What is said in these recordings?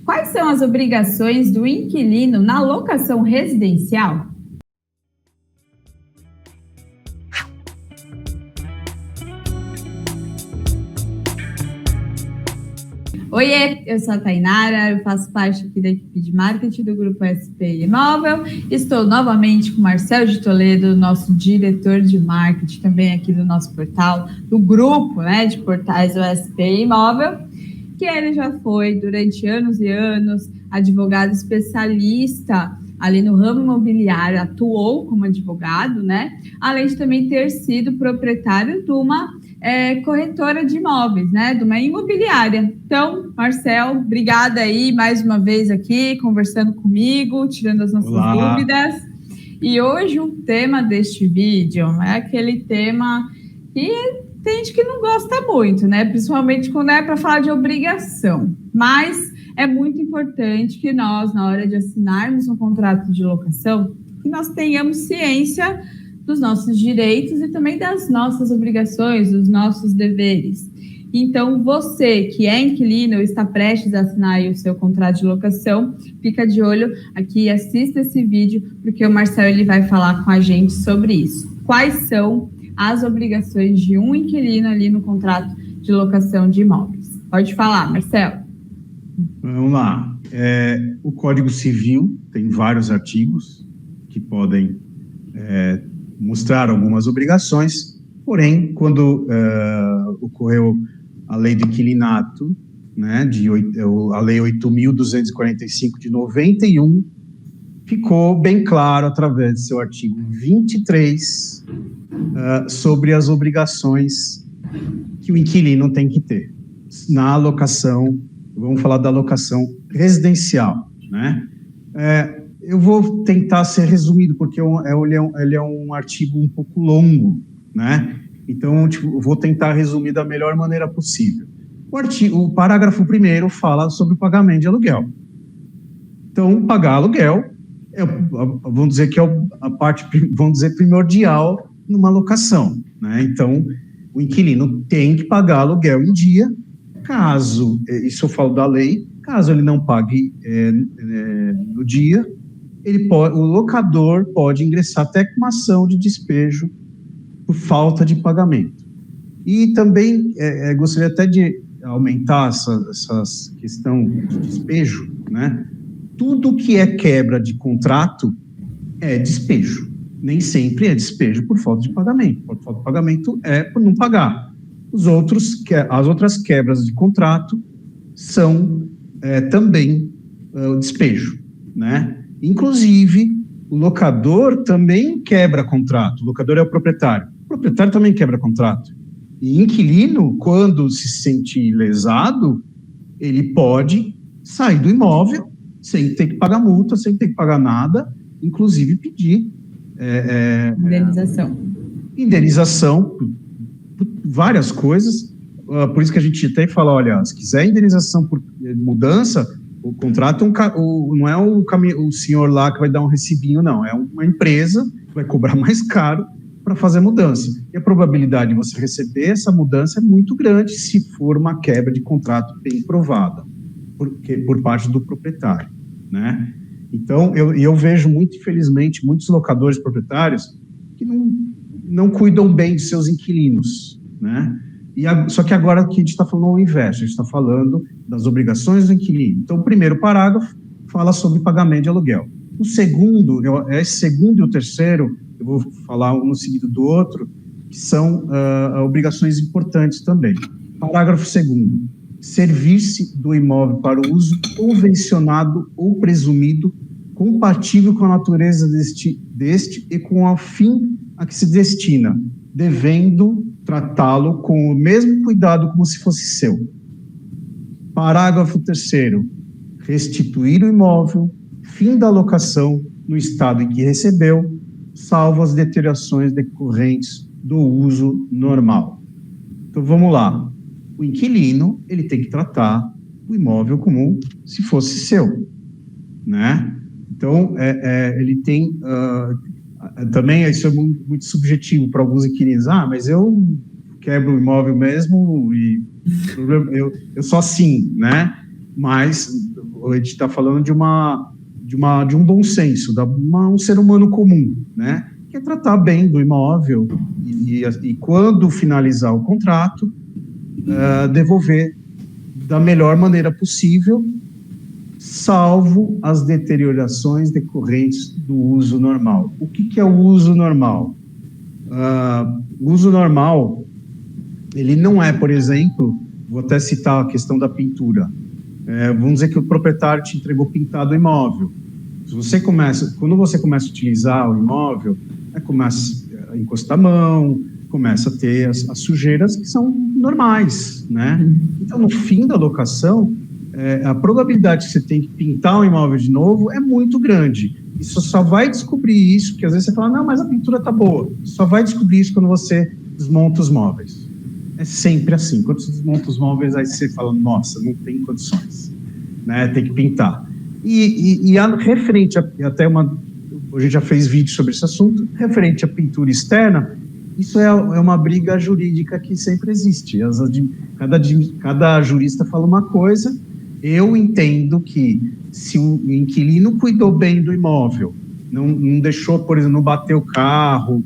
Quais são as obrigações do inquilino na locação residencial? Oiê, eu sou a Tainara, eu faço parte aqui da equipe de marketing do Grupo SP Imóvel. Estou novamente com o Marcel de Toledo, nosso diretor de marketing, também aqui do nosso portal, do grupo, de portais do SP Imóvel, que ele já foi, durante anos e anos, advogado especialista ali no ramo imobiliário, atuou como advogado, além de também ter sido proprietário de uma corretora de imóveis, de uma imobiliária. Então, Marcel, obrigada aí mais uma vez aqui, conversando comigo, tirando as nossas dúvidas. E hoje o tema deste vídeo é aquele tema que tem gente que não gosta muito, principalmente quando é para falar de obrigação. Mas é muito importante que nós, na hora de assinarmos um contrato de locação, que nós tenhamos ciência dos nossos direitos e também das nossas obrigações, dos nossos deveres. Então, você que é inquilino ou está prestes a assinar aí o seu contrato de locação, fica de olho aqui, assista esse vídeo, porque o Marcel ele vai falar com a gente sobre isso. Quais são as obrigações de um inquilino ali no contrato de locação de imóveis? Pode falar, Marcel. Vamos lá. O Código Civil tem vários artigos que podem mostrar algumas obrigações, porém, quando ocorreu a lei do inquilinato, a lei 8.245 de 91, ficou bem claro, através do seu artigo 23, sobre as obrigações que o inquilino tem que ter na alocação, vamos falar da alocação residencial, eu vou tentar ser resumido, porque ele é um artigo um pouco longo, Então, eu vou tentar resumir da melhor maneira possível. O parágrafo 1º fala sobre o pagamento de aluguel. Então, pagar aluguel, vamos dizer que é a parte, vamos dizer, primordial numa locação, Então, o inquilino tem que pagar aluguel em dia, caso, isso eu falo da lei, caso ele não pague no dia, o locador pode ingressar até com uma ação de despejo por falta de pagamento. E também gostaria até de aumentar essa questão de despejo, Tudo que é quebra de contrato é despejo. Nem sempre é despejo por falta de pagamento. Por falta de pagamento é por não pagar. As outras quebras de contrato são também o despejo, Inclusive, o locador também quebra contrato. O locador é o proprietário. O proprietário também quebra contrato. E inquilino, quando se sente lesado, ele pode sair do imóvel sem ter que pagar multa, sem ter que pagar nada, inclusive pedir indenização por várias coisas. Por isso que a gente até fala, olha, se quiser indenização por mudança, o contrato não é o senhor lá que vai dar um recibinho, não. É uma empresa que vai cobrar mais caro para fazer a mudança. E a probabilidade de você receber essa mudança é muito grande se for uma quebra de contrato bem provada por parte do proprietário, Então, eu vejo, muito infelizmente, muitos locadores proprietários que não cuidam bem de seus inquilinos, Só que agora aqui a gente está falando o inverso, a gente está falando das obrigações do inquilino. Então, o primeiro parágrafo fala sobre pagamento de aluguel. O segundo, esse segundo e o terceiro, eu vou falar um no seguido do outro, que são obrigações importantes também. Parágrafo 2º, servir-se do imóvel para o uso convencionado ou presumido compatível com a natureza deste e com o fim a que se destina, devendo tratá-lo com o mesmo cuidado como se fosse seu. Parágrafo 3º, restituir o imóvel, fim da locação no estado em que recebeu, salvo as deteriorações decorrentes do uso normal. Então, vamos lá. O inquilino, ele tem que tratar o imóvel como se fosse seu, Então, ele tem... também isso é muito subjetivo para alguns inquilinos. Mas eu quebro o imóvel mesmo e eu sou assim, Mas a gente está falando de um bom senso, um ser humano comum, né? Que é tratar bem do imóvel e quando finalizar o contrato, devolver da melhor maneira possível, salvo as deteriorações decorrentes do uso normal. O que é o uso normal? O uso normal, ele não é, por exemplo, vou até citar a questão da pintura. Vamos dizer que o proprietário te entregou pintado o imóvel. Quando você começa a utilizar o imóvel, começa a encostar a mão, começa a ter as sujeiras que são normais, né? Então, no fim da locação, a probabilidade que você tem que pintar o imóvel de novo é muito grande. E você só vai descobrir isso, porque às vezes você fala, não, mas a pintura tá boa. Só vai descobrir isso quando você desmonta os móveis. É sempre assim. Quando você desmonta os móveis, aí você fala, nossa, não tem condições, né? Tem que pintar. E referente até a gente já fez vídeo sobre esse assunto, referente à pintura externa, isso é uma briga jurídica que sempre existe. Cada jurista fala uma coisa. Eu entendo que se o inquilino cuidou bem do imóvel, não deixou, por exemplo, não bateu o carro,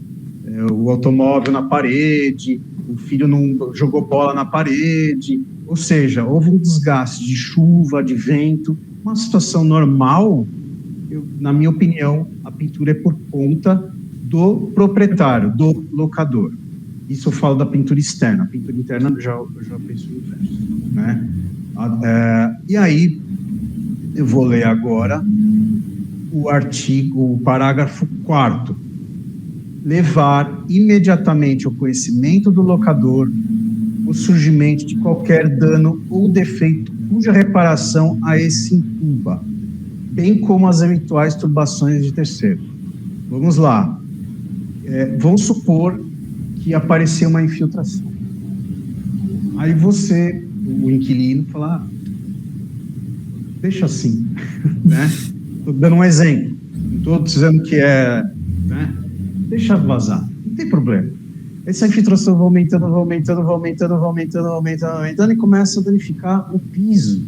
o automóvel na parede, o filho não jogou bola na parede, ou seja, houve um desgaste de chuva, de vento, uma situação normal, na minha opinião, a pintura é por conta do proprietário, do locador. Isso eu falo da pintura externa. A pintura interna eu já penso no inverso, né? E aí, eu vou ler agora o parágrafo 4º. Levar imediatamente ao conhecimento do locador o surgimento de qualquer dano ou defeito cuja reparação a esse incumba, bem como as eventuais turbações de terceiro. Vamos lá. Vamos supor que apareceu uma infiltração. Aí você, o inquilino, fala, deixa assim, né? Estou dando um exemplo, não estou dizendo que né? Deixa vazar, não tem problema. Essa infiltração vai aumentando e começa a danificar o piso.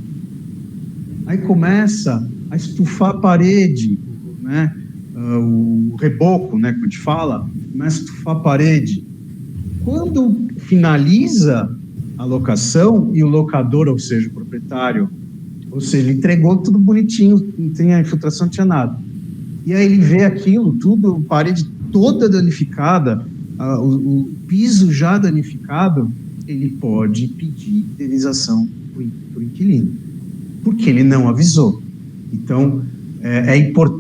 Aí começa a estufar a parede, né? O reboco, né, que a gente fala, começa a estufar a parede. Quando finaliza a locação e o locador, ou seja, o proprietário, ou seja, ele entregou tudo bonitinho, não tem a infiltração, não tinha nada. E aí ele vê aquilo, tudo, a parede toda danificada, o piso já danificado, ele pode pedir indenização para o inquilino, porque ele não avisou. Então,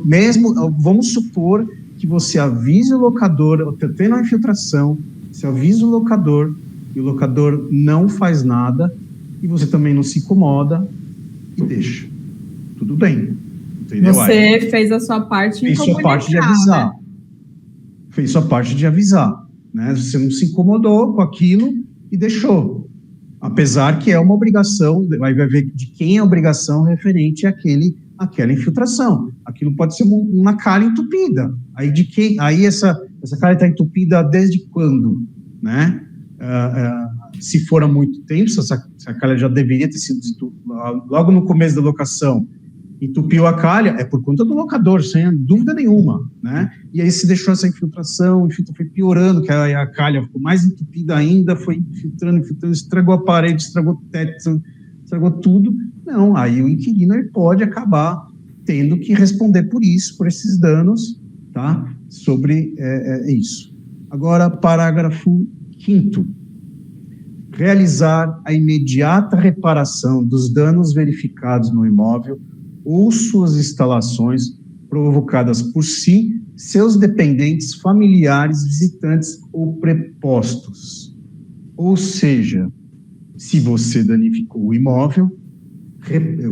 mesmo, vamos supor que você avise o locador, tendo a infiltração, você avisa o locador, e o locador não faz nada, e você também não se incomoda, e deixa. Tudo bem. Entendeu? Você fez a sua parte em comunicar, sua parte de avisar. né? Fez sua parte de avisar. Né? Você não se incomodou com aquilo e deixou. Apesar que é uma obrigação, vai ver de quem é a obrigação referente àquela infiltração. Aquilo pode ser uma calha entupida. Aí de quem? Aí essa calha está entupida desde quando? Né? Se for há muito tempo, se a calha já deveria ter sido logo no começo da locação, entupiu a calha, é por conta do locador, sem dúvida nenhuma, né? E aí se deixou essa infiltração, foi piorando, que a calha ficou mais entupida ainda, foi infiltrando, estragou a parede, estragou o teto, estragou tudo. Não, aí o inquilino ele pode acabar tendo que responder por isso, por esses danos, tá? Sobre isso. Agora, parágrafo 5º. Realizar a imediata reparação dos danos verificados no imóvel ou suas instalações provocadas por si, seus dependentes, familiares, visitantes ou prepostos. Ou seja, se você danificou o imóvel,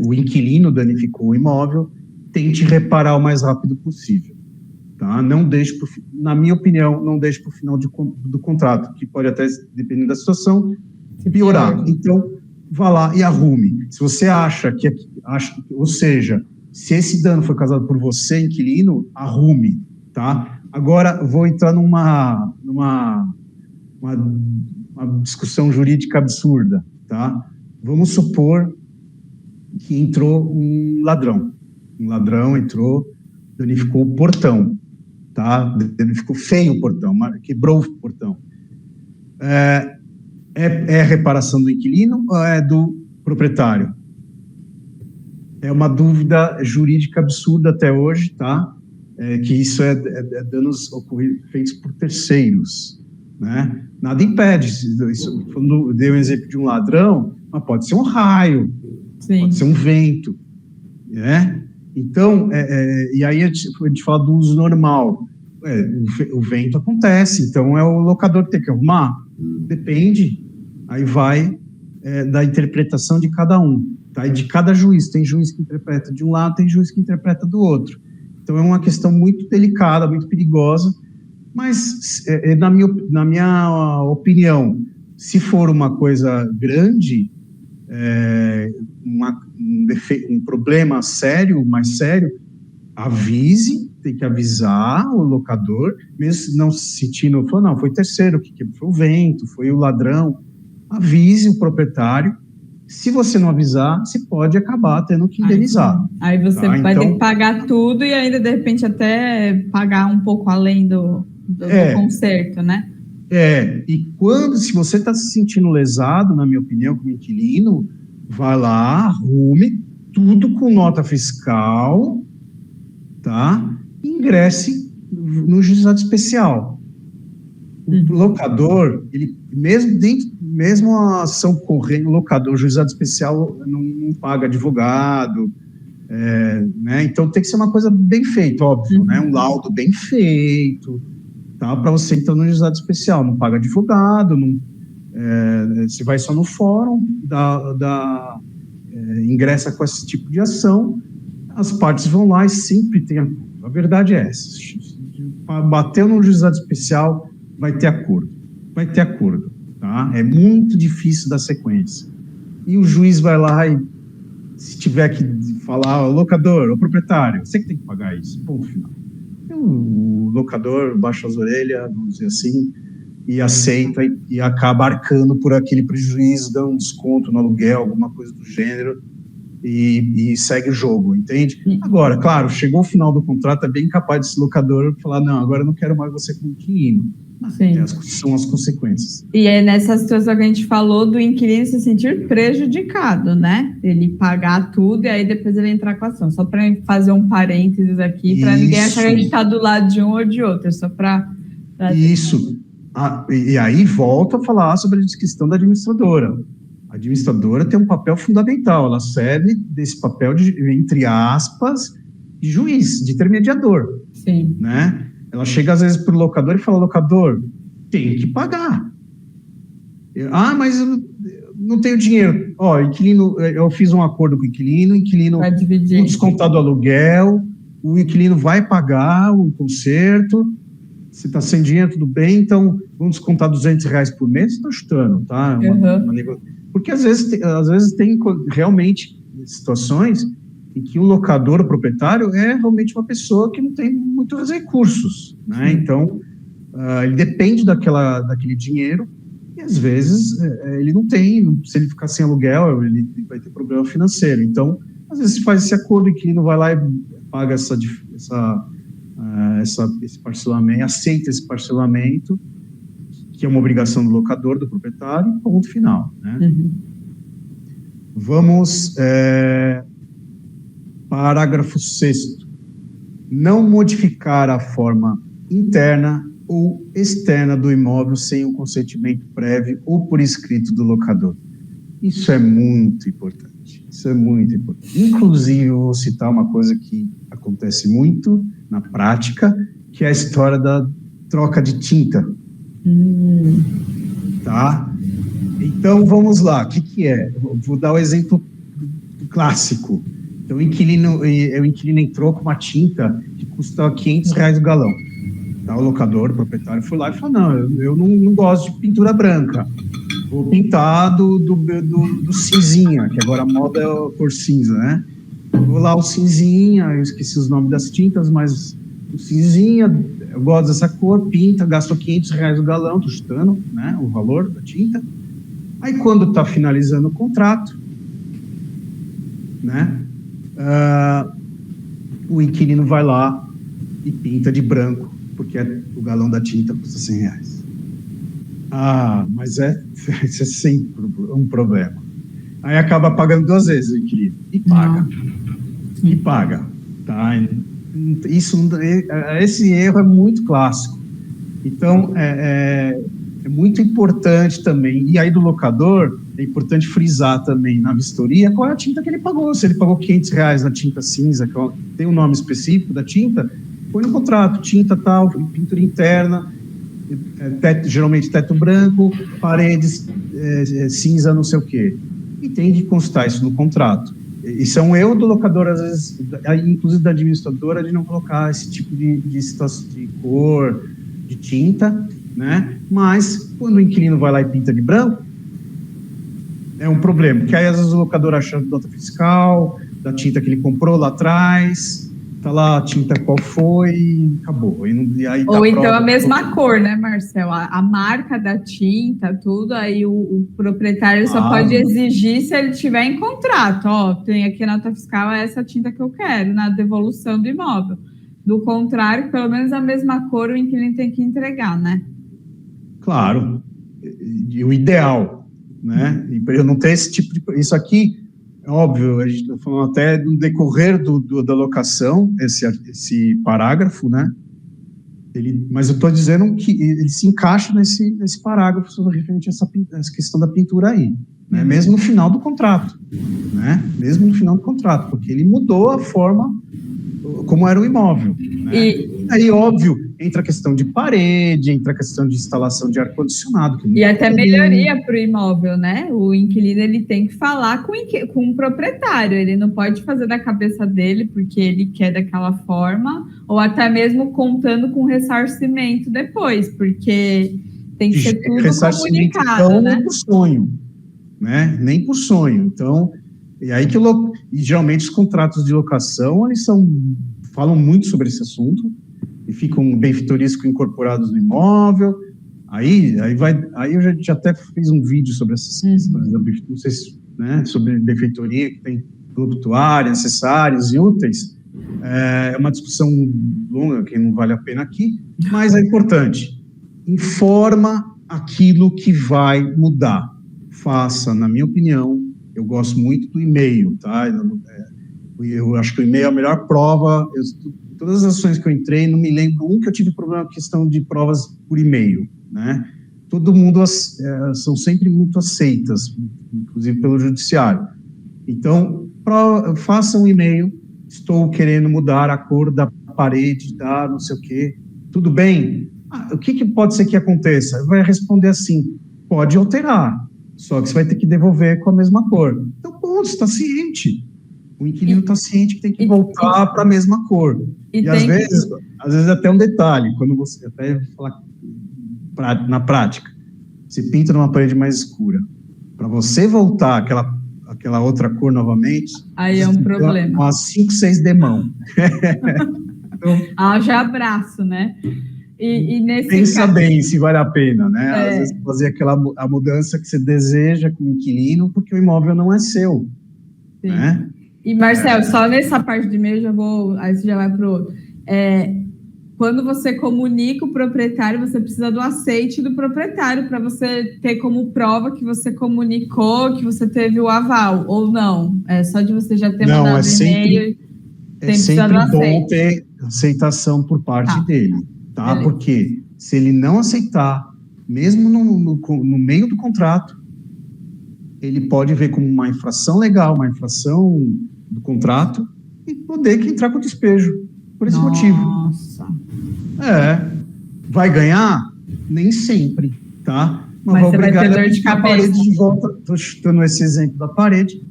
o inquilino danificou o imóvel, tente reparar o mais rápido possível. Tá? Não deixe, na minha opinião, não deixe para o final do contrato, que pode até, dependendo da situação, piorar. Então, vá lá e arrume. Se você acha ou seja, se esse dano foi causado por você, inquilino, arrume, tá? Agora, vou entrar numa discussão jurídica absurda, tá? Vamos supor que entrou um ladrão. Um ladrão entrou, danificou o portão, tá? Danificou feio o portão, quebrou o portão. É reparação do inquilino ou é do proprietário? É uma dúvida jurídica absurda até hoje, tá? Que isso é danos feitos por terceiros, né? Nada impede. Quando eu dei um exemplo de um ladrão, mas pode ser um raio, sim, pode ser um vento, né? Então, e aí a gente fala do uso normal. O vento acontece, então é o locador que tem que arrumar? Depende. Aí vai da interpretação de cada um, tá? E de cada juiz. Tem juiz que interpreta de um lado, tem juiz que interpreta do outro. Então é uma questão muito delicada, muito perigosa, mas na minha opinião, se for uma coisa grande, um problema sério, mais sério, avise, tem que avisar o locador, mesmo não se sentindo, não, foi terceiro, foi o vento, foi o ladrão, avise o proprietário. Se você não avisar, você pode acabar tendo que indenizar. Aí você vai ter que pagar tudo e ainda, de repente, até pagar um pouco além do conserto, né? E se você está se sentindo lesado, na minha opinião, como inquilino, vai lá, arrume tudo com nota fiscal, tá? E ingresse no juizado especial. O locador, ele mesmo a ação corrente, o juizado especial não paga advogado, né? Então tem que ser uma coisa bem feita, óbvio, né? Um laudo bem feito, tá? Para você entrar no juizado especial, não paga advogado, você vai só no fórum, ingressa com esse tipo de ação, as partes vão lá e sempre tem acordo. A verdade é essa. Bateu no juizado especial, vai ter acordo, tá? É muito difícil dar sequência. E o juiz vai lá e, se tiver que falar, o locador, o proprietário, você que tem que pagar isso, ponto final. O locador baixa as orelhas, vamos dizer assim, e aceita e acaba arcando por aquele prejuízo, dá um desconto no aluguel, alguma coisa do gênero, e segue o jogo, entende? Agora, claro, chegou o final do contrato, é bem capaz desse locador falar, não, agora eu não quero mais você como inquilino. São as consequências. E é nessa situação que a gente falou do inquilino se sentir prejudicado, né? Ele pagar tudo e aí depois ele entrar com a ação. Só para fazer um parênteses aqui, para ninguém achar que a gente está do lado de um ou de outro, só para... Isso. E aí volta a falar sobre a questão da administradora. A administradora tem um papel fundamental, ela serve desse papel entre aspas, de juiz, de intermediador. Sim. Né? Ela chega às vezes para o locador e fala, locador, tem que pagar. Mas eu não tenho dinheiro. Inquilino, eu fiz um acordo com o inquilino vai dividir. Descontado o aluguel, o inquilino vai pagar o conserto, você está sem dinheiro, tudo bem, então vamos descontar R$200 por mês, você está chutando, tá? Porque às vezes tem realmente situações em que o locador, o proprietário, é realmente uma pessoa que não tem muitos recursos, né? Então, ele depende daquele dinheiro e, às vezes, ele não tem, se ele ficar sem aluguel, ele vai ter problema financeiro. Então, às vezes, se faz esse acordo que ele não vai lá e paga esse parcelamento, aceita esse parcelamento, que é uma obrigação do locador, do proprietário, ponto final, né? Vamos... Parágrafo 6º. Não modificar a forma interna ou externa do imóvel sem o consentimento prévio ou por escrito do locador. Isso é muito importante. Inclusive, eu vou citar uma coisa que acontece muito na prática, que é a história da troca de tinta. Tá? Então, vamos lá. O que é? Eu vou dar o exemplo clássico. Então, o inquilino entrou com uma tinta que custa R$500 o galão. Tá, o locador, o proprietário, foi lá e falou, não, eu não gosto de pintura branca. Vou pintar do cinzinha, que agora a moda é a cor cinza, né? Vou lá o cinzinha, eu esqueci os nomes das tintas, mas o cinzinha, eu gosto dessa cor, pinta, gasto R$500 o galão, tô chutando, né, o valor da tinta. Aí, quando está finalizando o contrato, né? O inquilino vai lá e pinta de branco, porque o galão da tinta custa R$100. Mas isso é sempre um problema. Aí acaba pagando 2 vezes o inquilino. E paga. Tá? Esse erro é muito clássico. Então, é muito importante também, e aí do locador, é importante frisar também na vistoria qual é a tinta que ele pagou. Se ele pagou R$500 na tinta cinza, que tem um nome específico da tinta, põe no contrato, tinta tal, pintura interna, geralmente teto branco, paredes cinza, não sei o quê. E tem que constar isso no contrato. Isso é um erro do locador, às vezes, inclusive da administradora, de não colocar esse tipo de situação de cor, de tinta, né? Mas, quando o inquilino vai lá e pinta de branco, é um problema, porque aí às vezes o locador acha nota fiscal, da tinta que ele comprou lá atrás, tá lá a tinta qual foi e acabou. E aí ou então a mesma cor, né, Marcel? A marca da tinta, tudo, aí o proprietário só pode exigir se ele tiver em contrato. Tem aqui a nota fiscal, é essa tinta que eu quero, na devolução do imóvel. Do contrário, pelo menos a mesma cor o inquilino tem que entregar, né? Claro, e o ideal, né? E para eu não ter esse tipo de... Isso aqui, é óbvio, a gente está falando até no decorrer da locação, esse parágrafo, né? Mas eu estou dizendo que ele se encaixa nesse parágrafo sobre referente a essa questão da pintura aí, né? Mesmo no final do contrato, né? Mesmo no final do contrato, porque ele mudou a forma como era o imóvel, né? E aí, óbvio, entra a questão de parede, entra a questão de instalação de ar-condicionado. E até melhoria para o imóvel, né? O inquilino ele tem que falar com o proprietário, ele não pode fazer da cabeça dele porque ele quer daquela forma, ou até mesmo contando com ressarcimento depois, porque tem que ser tudo comunicado, então, né? Nem por sonho, né? Nem por sonho. Então, e aí e geralmente os contratos de locação, eles falam muito sobre esse assunto, e ficam benfeitoristas incorporados no imóvel. Aí eu já até fiz um vídeo sobre essas questões, não sei se, né, sobre benfeitoria, que tem locutuária, necessários e úteis. É uma discussão longa, que não vale a pena aqui, mas é importante. Informa aquilo que vai mudar. Faça, na minha opinião, eu gosto muito do e-mail, tá? Eu acho que o e-mail é a melhor prova. Todas as ações que eu entrei, não me lembro que eu tive problema com a questão de provas por e-mail, né? Todo mundo são sempre muito aceitas, inclusive pelo judiciário. Então, faça um e-mail, estou querendo mudar a cor da parede, não sei o quê, tudo bem? O que pode ser que aconteça? Vai responder assim, pode alterar, só que você vai ter que devolver com a mesma cor. Então, ponto, você está ciente. O inquilino está ciente que tem que voltar para a mesma cor. E às vezes até um detalhe, quando você até falar na prática, você pinta numa parede mais escura, para você voltar aquela outra cor novamente, aí é um problema. Umas 5, 6 demão. Então, já abraço, né? E nesse pensa bem se vale a pena, né? Às vezes fazer a mudança que você deseja com o inquilino, porque o imóvel não é seu. Sim. Né? E, Marcel, só nessa parte de e-mail, aí você já vai para o outro. Quando você comunica o proprietário, você precisa do aceite do proprietário para você ter como prova que você comunicou, que você teve o aval, ou não? É só de você já ter mandado e-mail. É sempre bom ter aceitação por parte dele, tá? Beleza. Porque se ele não aceitar, mesmo no meio do contrato, ele pode ver como uma infração legal, uma infração do contrato, e poder entrar com despejo, por esse motivo. Nossa. Vai ganhar? Nem sempre, tá? Mas vai obrigar ele a pintar a parede de volta. Estou chutando esse exemplo da parede,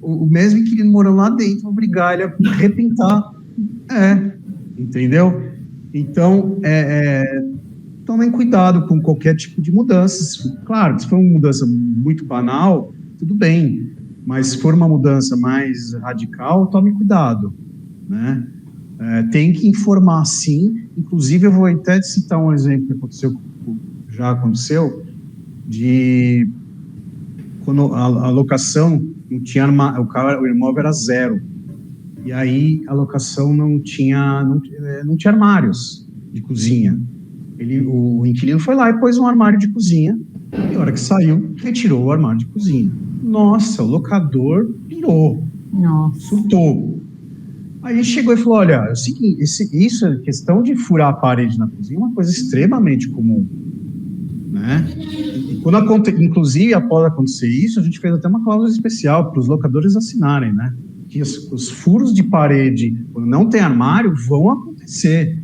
o mesmo inquilino morando lá dentro, vou obrigar ele a repintar. Entendeu? Então, tomem cuidado com qualquer tipo de mudança. Claro, se for uma mudança muito banal, tudo bem, mas se for uma mudança mais radical, tome cuidado, né? Tem que informar, sim. Inclusive, eu vou até citar um exemplo que já aconteceu, de quando a locação não tinha o imóvel era zero, e aí a locação não tinha armários de cozinha. O inquilino foi lá e pôs um armário de cozinha, e a hora que saiu, retirou o armário de cozinha. Nossa, o locador pirou, surtou. Aí chegou e falou, olha, é o seguinte, isso, a questão de furar a parede na cozinha é uma coisa extremamente comum, né? E inclusive, após acontecer isso, a gente fez até uma cláusula especial para os locadores assinarem, né? Que os furos de parede, quando não tem armário, vão acontecer,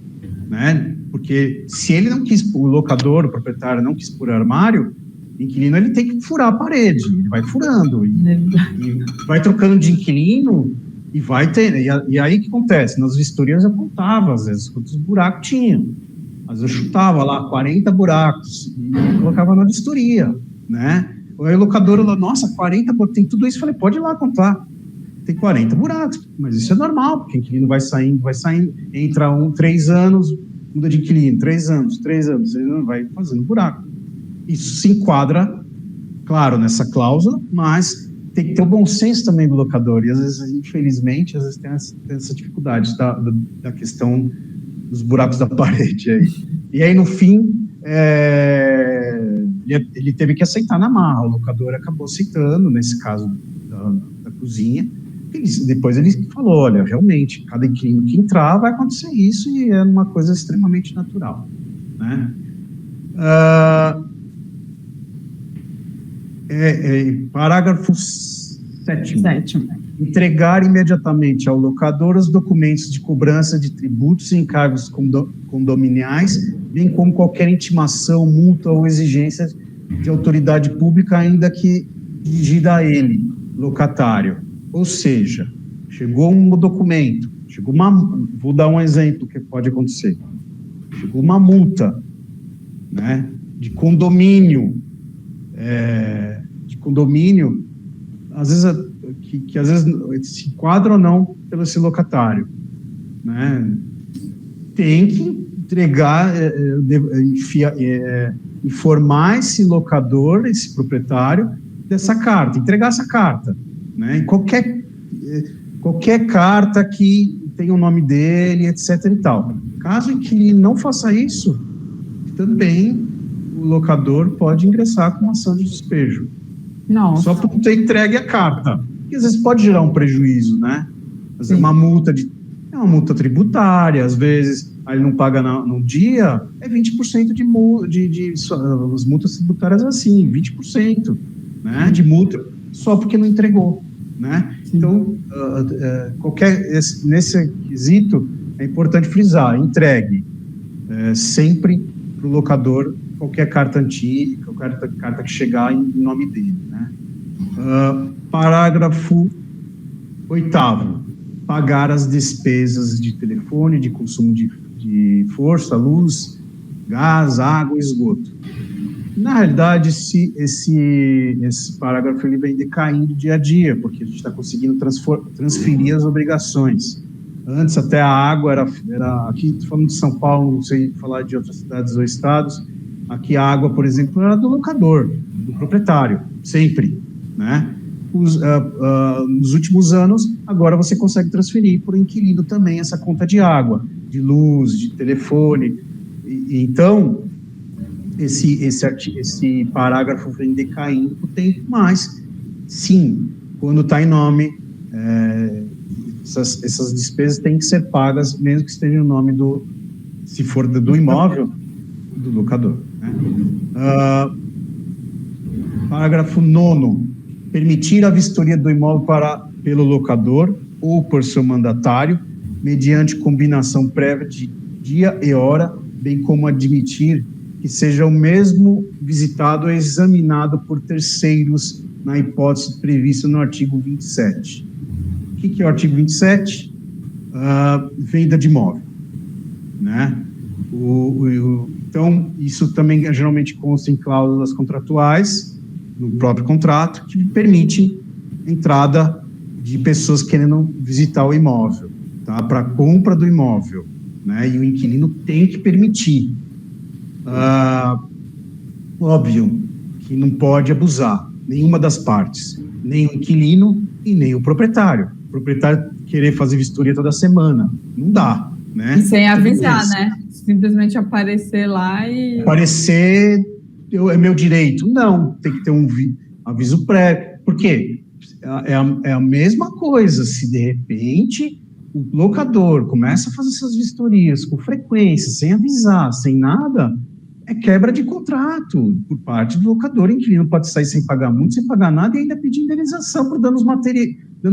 né? Porque se ele não quis, o locador, o proprietário não quis pôr armário, o inquilino ele tem que furar a parede, ele vai furando, e vai trocando de inquilino, e vai ter, e aí o que acontece? Nas vistorias eu contava, às vezes, quantos buracos tinha. Às vezes eu chutava lá 40 buracos e colocava na vistoria, né? Aí o locador falou, nossa, 40 buracos, tem tudo isso. Eu falei, pode ir lá contar. Tem 40 buracos, mas isso é normal, porque o inquilino vai saindo, entra 3 anos, muda de inquilino, 3 anos, ele vai fazendo buraco. Isso se enquadra, claro, nessa cláusula, mas tem que ter o bom senso também do locador, e às vezes, infelizmente, tem essa dificuldade da questão dos buracos da parede aí. E aí, no fim, ele teve que aceitar na marra, o locador acabou aceitando, nesse caso da cozinha, depois ele falou, olha, realmente, cada inquilino que entrar vai acontecer isso, e é uma coisa extremamente natural, né? Parágrafo 7º. Entregar imediatamente ao locador os documentos de cobrança de tributos e encargos condominiais, bem como qualquer intimação, multa ou exigência de autoridade pública, ainda que dirigida a ele, locatário. Ou seja, chegou um documento, vou dar um exemplo que pode acontecer. Chegou uma multa, né, de condomínio, às vezes que às vezes se enquadra ou não pelo esse locatário, né? Tem que entregar, informar esse locador, esse proprietário dessa carta, entregar essa carta, né? Em qualquer carta que tenha o nome dele, etc. e tal. Caso que ele não faça isso, também o locador pode ingressar com ação de despejo. Nossa. Só por ter entregue a carta. Porque às vezes pode gerar um prejuízo, né? Às vezes uma multa tributária, às vezes aí ele não paga no dia, é 20% as multas tributárias assim, 20%, né, de multa, só porque não entregou, né? Então, nesse quesito, é importante frisar, entregue sempre para o locador qualquer carta antiga, qualquer carta que chegar em nome dele, né? Parágrafo 8º. Pagar as despesas de telefone, de consumo de força, luz, gás, água e esgoto. Na realidade, esse parágrafo ele vem decaindo dia a dia, porque a gente está conseguindo transferir as obrigações. Antes, até a água era aqui, estou falando de São Paulo, não sei falar de outras cidades ou estados, aqui a água, por exemplo, era do locador, do proprietário, sempre, né? Nos últimos anos, agora você consegue transferir para o inquilino também essa conta de água, de luz, de telefone. Então, esse parágrafo vem decaindo com o tempo, mas, sim, quando está em nome, essas despesas têm que ser pagas, mesmo que esteja no nome se for do imóvel, do locador, né? Parágrafo 9º. Permitir a vistoria do imóvel pelo locador ou por seu mandatário, mediante combinação prévia de dia e hora, bem como admitir que seja o mesmo visitado ou examinado por terceiros, na hipótese prevista no artigo 27. O que é o artigo 27? Venda de imóvel, né? Então, isso também geralmente consta em cláusulas contratuais, no próprio contrato, que permite entrada de pessoas querendo visitar o imóvel, tá? Para compra do imóvel, né? E o inquilino tem que permitir. Óbvio que não pode abusar, nenhuma das partes, nem o inquilino e nem o proprietário. O proprietário querer fazer vistoria toda semana, não dá, né? E sem avisar, né? Simplesmente aparecer lá e... Aparecer é meu direito. Não, tem que ter um aviso prévio. Por quê? É a mesma coisa, se de repente o locador começa a fazer essas vistorias com frequência, sem avisar, sem nada, é quebra de contrato por parte do locador. O inquilino pode sair sem pagar muito, sem pagar nada e ainda pedir indenização por danos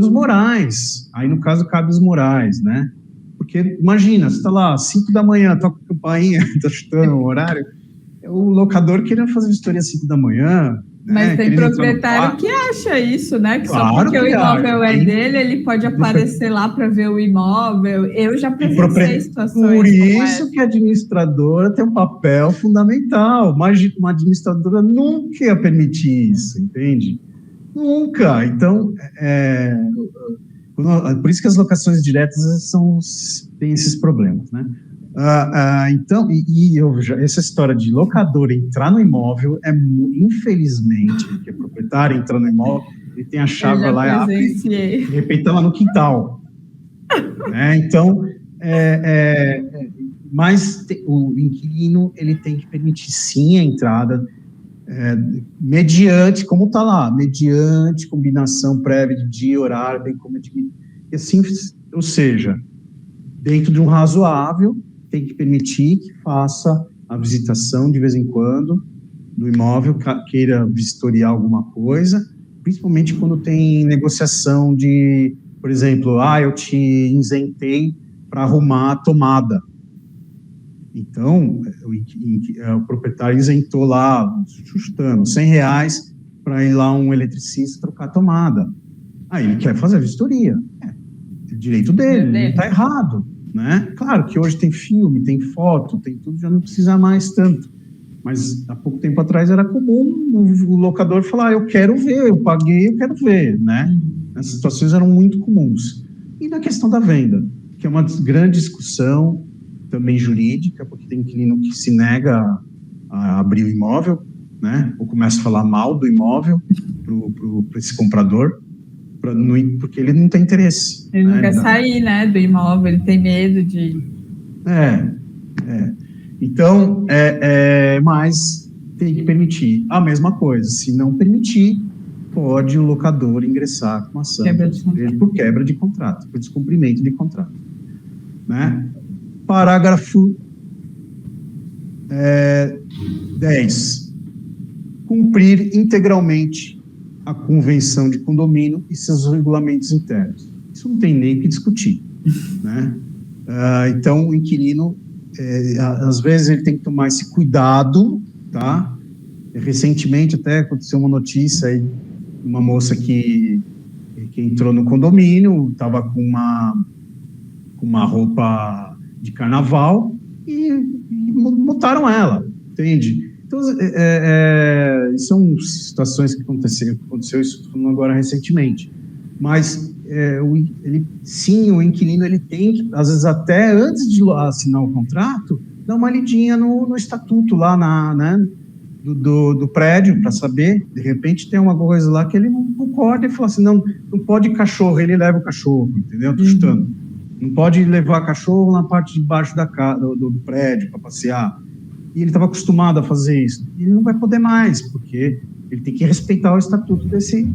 morais. Aí, no caso, cabe os morais, né? Porque, imagina, você está lá, 5 da manhã, toca a campainha, está chutando o horário, o locador querendo fazer vistoria às 5 da manhã. Mas tem proprietário que acha isso, né? Que claro, só porque o imóvel é tem... dele, ele pode aparecer lá para ver o imóvel. Eu já presenciei situações. Por isso que a administradora tem um papel fundamental. Mas uma administradora nunca ia permitir isso, entende? Nunca. Então, por isso que as locações diretas têm esses problemas, né? Então, essa história de locador entrar no imóvel infelizmente, porque o proprietário entra no imóvel, ele tem a chave lá e abre, de repente está lá no quintal. Né? Então, mas o inquilino ele tem que permitir sim a entrada, mediante, como está lá, mediante combinação prévia de dia, horário, bem como de, e assim, ou seja, dentro de um razoável, tem que permitir que faça a visitação de vez em quando do imóvel, queira vistoriar alguma coisa, principalmente quando tem negociação de, por exemplo, eu te isentei para arrumar a tomada. Então, o proprietário isentou lá, chutando, R$100 para ir lá um eletricista trocar a tomada. Aí ele quer fazer a vistoria. É direito dele, não está errado. Né? Claro que hoje tem filme, tem foto, tem tudo, já não precisa mais tanto. Mas há pouco tempo atrás era comum o locador falar, eu quero ver, eu paguei, eu quero ver, né? Essas situações eram muito comuns. E na questão da venda, que é uma grande discussão, também jurídica, porque tem inquilino que se nega a abrir o imóvel, né? Ou começa a falar mal do imóvel para esse comprador, porque ele não tem interesse. Ele não quer sair, né, do imóvel, ele tem medo de... Então, mas tem que permitir a mesma coisa. Se não permitir, pode o locador ingressar com ação por quebra de contrato, por descumprimento de contrato. Né? Parágrafo 10. Cumprir integralmente a convenção de condomínio e seus regulamentos internos. Isso não tem nem o que discutir. Né? Então, o inquilino, às vezes, ele tem que tomar esse cuidado, tá? Recentemente, até aconteceu uma notícia aí, uma moça que entrou no condomínio, estava com uma roupa de carnaval e multaram ela, entende? Então, são situações que aconteceu isso agora recentemente. Mas, o inquilino, ele tem que, às vezes, até antes de assinar o contrato, dar uma lidinha no estatuto lá né, do prédio, para saber, de repente tem uma coisa lá que ele não concorda e fala assim, não pode cachorro, ele leva o cachorro, entendeu? Tô chutando. Não pode levar cachorro na parte de baixo do prédio para passear. E ele estava acostumado a fazer isso. E ele não vai poder mais, porque ele tem que respeitar o estatuto desse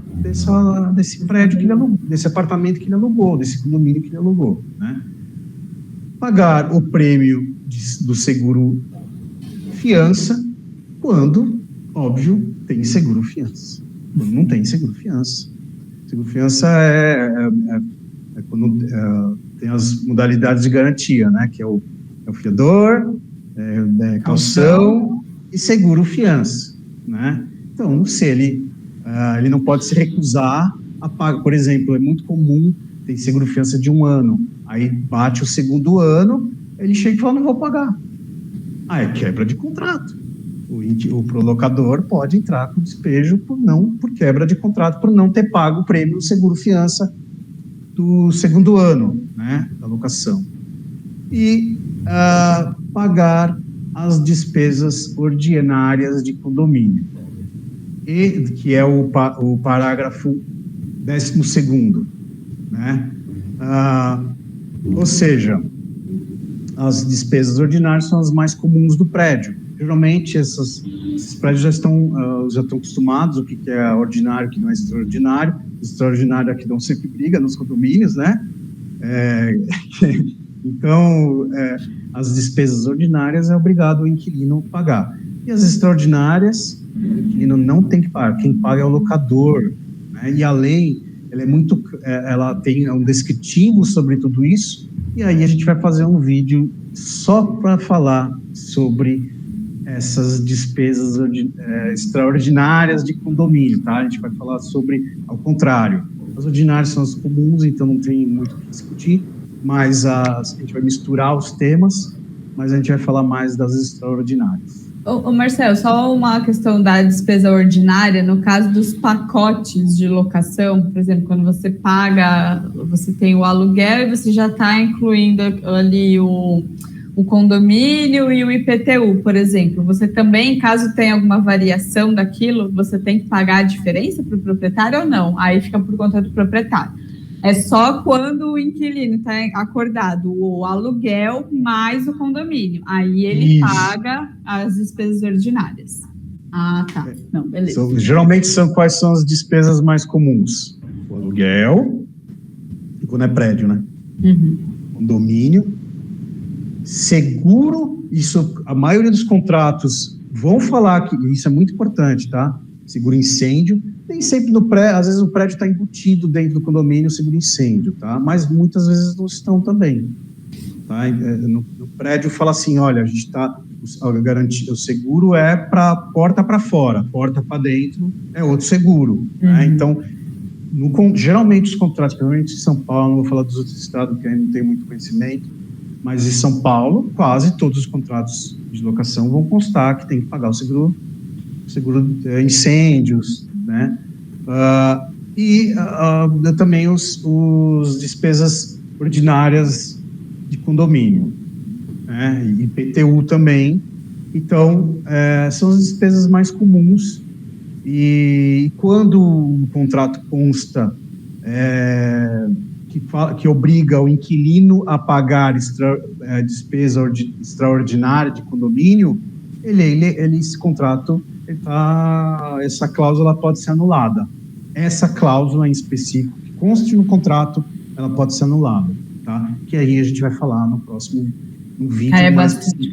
prédio que ele alugou, desse apartamento que ele alugou, desse condomínio que ele alugou, né? Pagar o prêmio do seguro fiança quando, óbvio, tem seguro fiança. Quando não tem seguro fiança. Seguro fiança é quando tem as modalidades de garantia, né? Que é o fiador, caução e seguro fiança, né? Então, se ele não pode se recusar a pagar, por exemplo, é muito comum, tem seguro fiança de 1 ano, aí bate o segundo ano, ele chega e fala, não vou pagar. É quebra de contrato. O locador pode entrar com despejo por quebra de contrato, por não ter pago o prêmio do seguro fiança do segundo ano, né, da locação. E pagar as despesas ordinárias de condomínio. que é o parágrafo 12º, né? Ou seja, as despesas ordinárias são as mais comuns do prédio. Geralmente, esses prédios já estão acostumados o que é ordinário, o que não é extraordinário. Extraordinário é que não sempre briga nos condomínios, né? Então, as despesas ordinárias é obrigado o inquilino pagar. E as extraordinárias, o inquilino não tem que pagar. Quem paga é o locador, né? E a lei, ela tem um descritivo sobre tudo isso, e aí a gente vai fazer um vídeo só para falar sobre essas despesas extraordinárias de condomínio, tá? A gente vai falar sobre, ao contrário, as ordinárias são as comuns, então não tem muito o que discutir, mas a gente vai misturar os temas, mas a gente vai falar mais das extraordinárias. Marcelo, só uma questão da despesa ordinária, no caso dos pacotes de locação, por exemplo, quando você paga, você tem o aluguel e você já está incluindo ali o condomínio e o IPTU, por exemplo. Você também, caso tenha alguma variação daquilo, você tem que pagar a diferença para o proprietário ou não? Aí fica por conta do proprietário. É só quando o inquilino está acordado o aluguel mais o condomínio. Aí ele paga as despesas ordinárias. Ah, tá. Não, beleza. Geralmente, quais são as despesas mais comuns? O aluguel, e quando é prédio, né? Condomínio, seguro, isso, a maioria dos contratos vão falar que isso é muito importante, tá? Seguro incêndio. Nem sempre no prédio, às vezes o prédio está embutido dentro do condomínio seguro incêndio, tá? Mas muitas vezes não estão também. Tá? No prédio fala assim, olha, a gente está garantido, o seguro é para porta para fora, porta para dentro é outro seguro. Né? Então, geralmente os contratos, principalmente em São Paulo, não vou falar dos outros estados porque ainda não tenho muito conhecimento, mas em São Paulo, quase todos os contratos de locação vão constar que tem que pagar o seguro incêndios, né? E também os despesas ordinárias de condomínio, né? E IPTU também. Então, são as despesas mais comuns. E quando o contrato consta que obriga o inquilino a pagar despesa extraordinária de condomínio, esse contrato, essa cláusula pode ser anulada. Essa cláusula em específico, que conste no contrato, ela pode ser anulada, tá? Que aí a gente vai falar no próximo vídeo.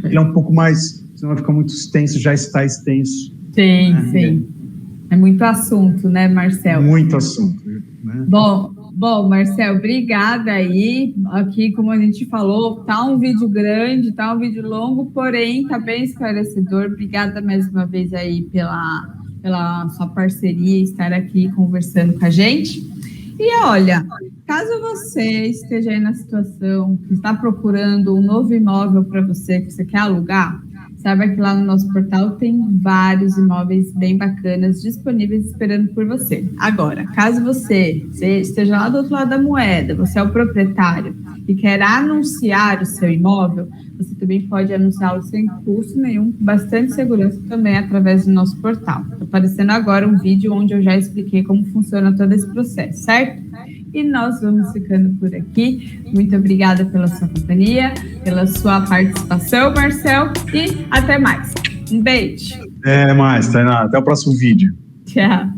Ele é um pouco mais, senão vai ficar muito extenso, já está extenso. Sim, né? Sim. É muito assunto, né, Marcelo? Muito assunto, né? Bom, Marcelo, obrigada aí. Aqui, como a gente falou, tá um vídeo grande, tá um vídeo longo, porém tá bem esclarecedor. Obrigada mais uma vez aí pela sua parceria, estar aqui conversando com a gente. E olha, caso você esteja aí na situação que está procurando um novo imóvel para você, que você quer alugar, saiba que lá no nosso portal tem vários imóveis bem bacanas disponíveis esperando por você. Agora, caso você esteja lá do outro lado da moeda, você é o proprietário e quer anunciar o seu imóvel, você também pode anunciá-lo sem custo nenhum, com bastante segurança também através do nosso portal. Está aparecendo agora um vídeo onde eu já expliquei como funciona todo esse processo, certo? E nós vamos ficando por aqui. Muito obrigada pela sua companhia, pela sua participação, Marcelo, e até mais. Um beijo. Até mais, Tainá. Até o próximo vídeo. Tchau.